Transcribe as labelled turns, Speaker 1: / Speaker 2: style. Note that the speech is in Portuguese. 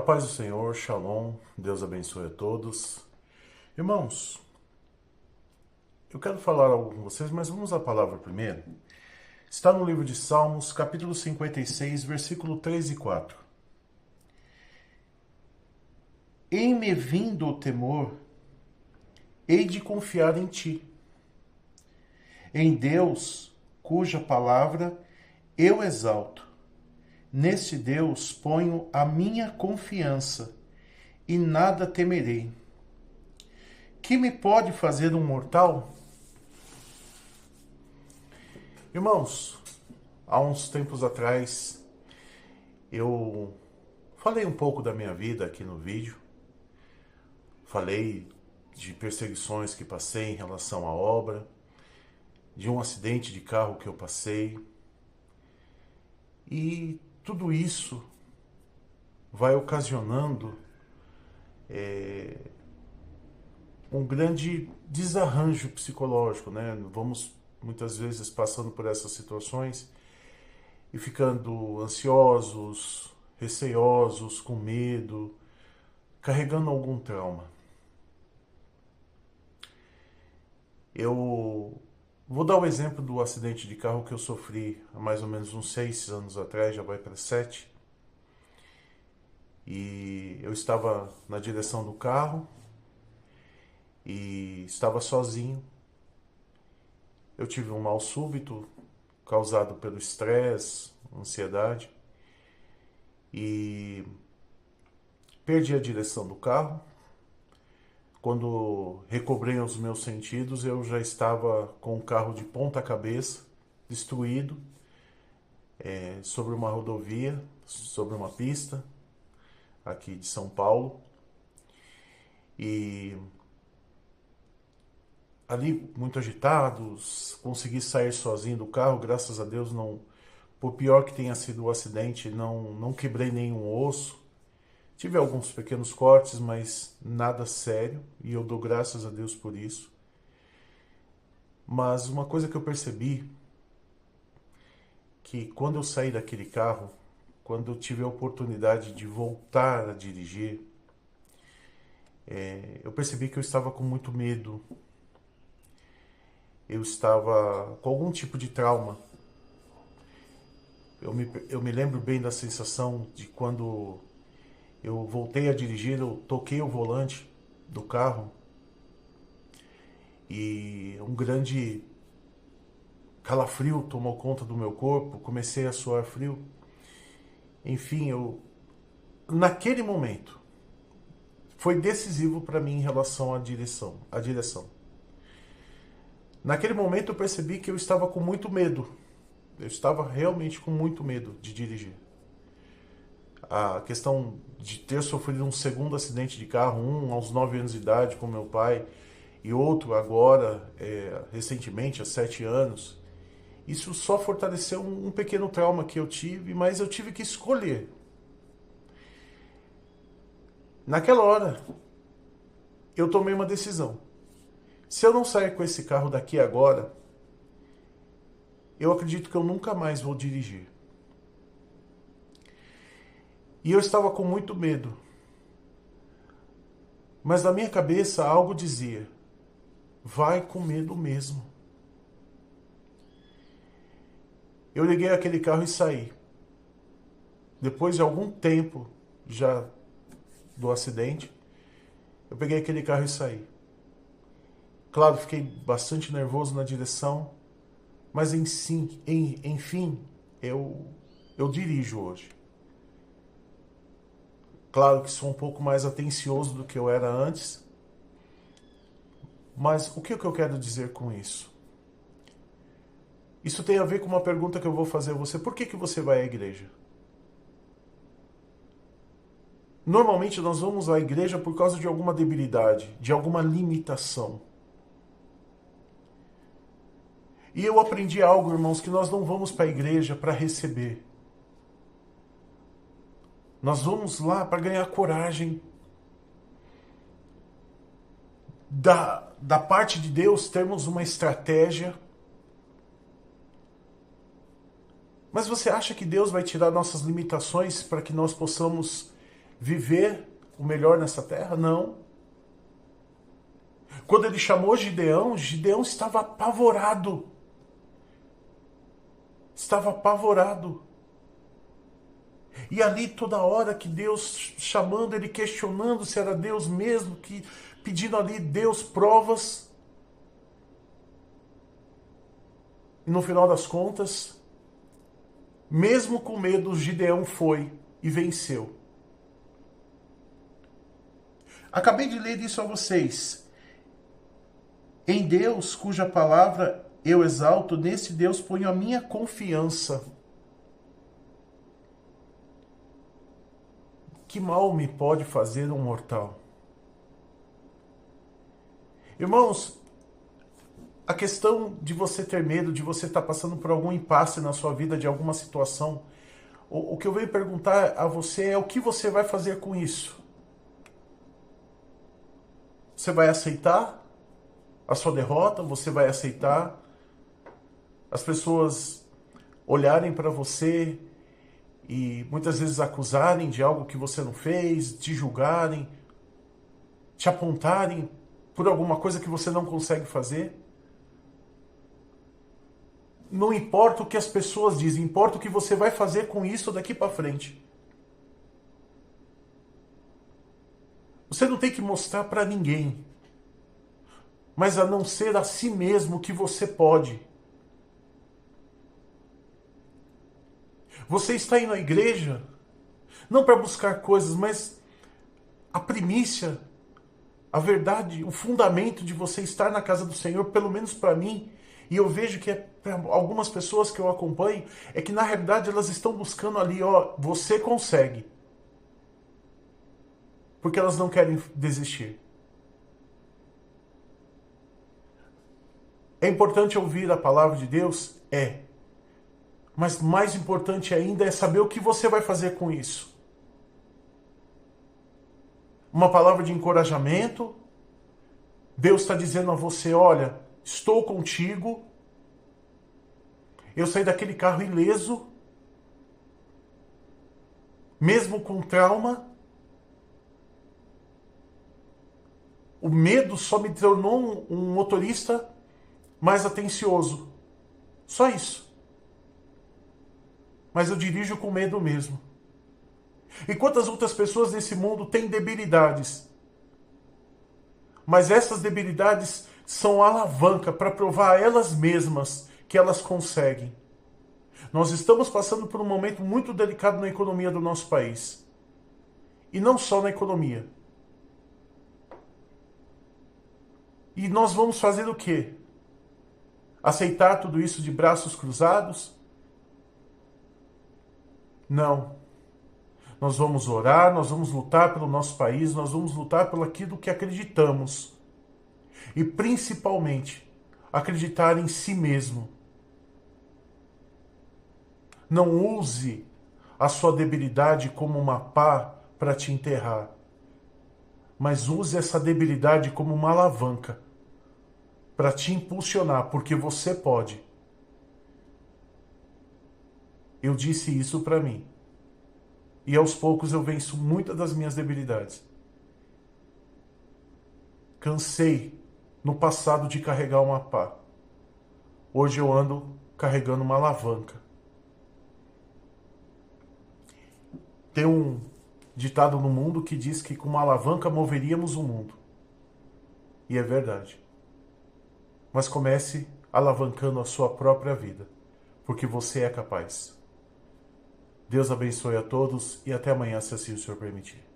Speaker 1: paz do Senhor, Shalom, Deus abençoe a todos. Irmãos, eu quero falar algo com vocês, mas vamos à palavra primeiro. Está no livro de Salmos, capítulo 56, versículo 3 e 4. Em me vindo o temor, hei de confiar em ti. Em Deus, cuja palavra eu exalto. Neste Deus ponho a minha confiança e nada temerei. Que me pode fazer um mortal? Irmãos, há uns tempos atrás eu falei um pouco da minha vida aqui no vídeo. Falei de perseguições que passei em relação à obra, de um acidente de carro que eu passei. E tudo isso vai ocasionando um grande desarranjo psicológico, né? Vamos muitas vezes passando por essas situações e ficando ansiosos, receosos, com medo, carregando algum trauma. Eu vou dar o exemplo do acidente de carro que eu sofri há mais ou menos uns 6 anos atrás, já vai para 7. E eu estava na direção do carro e estava sozinho. Eu tive um mal súbito causado pelo estresse, ansiedade, e perdi a direção do carro. Quando recobrei os meus sentidos, eu já estava com o carro de ponta cabeça, destruído, sobre uma rodovia, sobre uma pista aqui de São Paulo. E ali, muito agitados, consegui sair sozinho do carro, graças a Deus, não, por pior que tenha sido o acidente, não quebrei nenhum osso. Tive alguns pequenos cortes, mas nada sério, e eu dou graças a Deus por isso. Mas uma coisa que eu percebi, que quando eu saí daquele carro, quando eu tive a oportunidade de voltar a dirigir, eu percebi que eu estava com muito medo. Eu estava com algum tipo de trauma. Eu me lembro bem da sensação de quando eu voltei a dirigir, eu toquei o volante do carro e um grande calafrio tomou conta do meu corpo, comecei a suar frio. Enfim, naquele momento foi decisivo para mim em relação à direção. Naquele momento eu percebi que eu estava com muito medo. Eu estava realmente com muito medo de dirigir. A questão de ter sofrido um segundo acidente de carro, um aos 9 anos de idade com meu pai e outro agora, recentemente, há 7 anos, isso só fortaleceu um pequeno trauma que eu tive, mas eu tive que escolher. Naquela hora, eu tomei uma decisão. Se eu não sair com esse carro daqui agora, eu acredito que eu nunca mais vou dirigir. E eu estava com muito medo. Mas na minha cabeça algo dizia: vai com medo mesmo. Eu liguei aquele carro e saí. Depois de algum tempo já do acidente, eu peguei aquele carro e saí. Claro, fiquei bastante nervoso na direção, mas enfim, eu dirijo hoje. Claro que sou um pouco mais atencioso do que eu era antes, mas o que eu quero dizer com isso? Isso tem a ver com uma pergunta que eu vou fazer a você. Por que você vai à igreja? Normalmente nós vamos à igreja por causa de alguma debilidade, de alguma limitação. E eu aprendi algo, irmãos, que nós não vamos para a igreja para receber. Nós vamos lá para ganhar coragem da parte de Deus, termos uma estratégia. Mas você acha que Deus vai tirar nossas limitações para que nós possamos viver o melhor nessa terra? Não. Quando ele chamou Gideão, Gideão estava apavorado. Estava apavorado. E ali toda hora que Deus chamando, ele questionando se era Deus mesmo, que pedindo ali Deus provas. E no final das contas, mesmo com medo, Gideão foi e venceu. Acabei de ler isso a vocês. Em Deus, cuja palavra eu exalto, nesse Deus ponho a minha confiança. Que mal me pode fazer um mortal? Irmãos, a questão de você ter medo, de você estar passando por algum impasse na sua vida, de alguma situação, o que eu venho perguntar a você é o que você vai fazer com isso? Você vai aceitar a sua derrota? Você vai aceitar as pessoas olharem para você e muitas vezes acusarem de algo que você não fez, te julgarem, te apontarem por alguma coisa que você não consegue fazer? Não importa o que as pessoas dizem, importa o que você vai fazer com isso daqui para frente. Você não tem que mostrar para ninguém, mas a não ser a si mesmo que você pode. Você está indo à igreja, não para buscar coisas, mas a primícia, a verdade, o fundamento de você estar na casa do Senhor, pelo menos para mim, e eu vejo que para algumas pessoas que eu acompanho, é que na realidade elas estão buscando ali, ó, você consegue. Porque elas não querem desistir. É importante ouvir a palavra de Deus? É. Mas mais importante ainda é saber o que você vai fazer com isso. Uma palavra de encorajamento. Deus está dizendo a você, olha, estou contigo. Eu saí daquele carro ileso. Mesmo com trauma. O medo só me tornou um motorista mais atencioso. Só isso. Mas eu dirijo com medo mesmo. E quantas outras pessoas nesse mundo têm debilidades? Mas essas debilidades são alavanca para provar a elas mesmas que elas conseguem. Nós estamos passando por um momento muito delicado na economia do nosso país. E não só na economia. E nós vamos fazer o quê? Aceitar tudo isso de braços cruzados? Não. Nós vamos orar, nós vamos lutar pelo nosso país, nós vamos lutar pelo aquilo que acreditamos. E principalmente, acreditar em si mesmo. Não use a sua debilidade como uma pá para te enterrar. Mas use essa debilidade como uma alavanca para te impulsionar, porque você pode. Eu disse isso para mim. E aos poucos eu venço muitas das minhas debilidades. Cansei no passado de carregar uma pá. Hoje eu ando carregando uma alavanca. Tem um ditado no mundo que diz que com uma alavanca moveríamos o mundo. E é verdade. Mas comece alavancando a sua própria vida, porque você é capaz. Deus abençoe a todos e até amanhã, se assim o Senhor permitir.